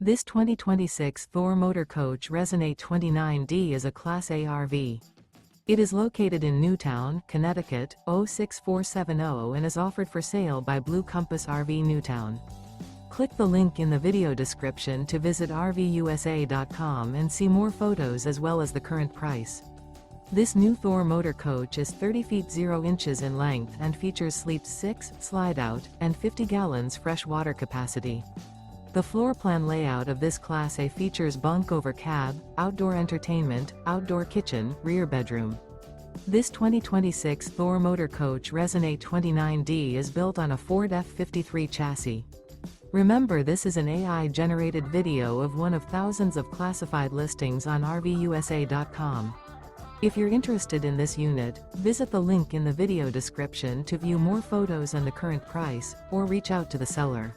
This 2026 Thor Motor Coach Resonate 29D is a Class A RV. It is located in Newtown, Connecticut, 06470 and is offered for sale by Blue Compass RV Newtown. Click the link in the video description to visit RVUSA.com and see more photos as well as the current price. This new Thor Motor Coach is 30 feet 0 inches in length and features sleeps 6, slide-out, and 50 gallons fresh water capacity. The floor plan layout of this Class A features bunk over cab, outdoor entertainment, outdoor kitchen, rear bedroom. This 2026 Thor Motor Coach Resonate 29D is built on a Ford F53 chassis. Remember, this is an AI-generated video of one of thousands of classified listings on RVUSA.com. If you're interested in this unit, visit the link in the video description to view more photos and the current price, or reach out to the seller.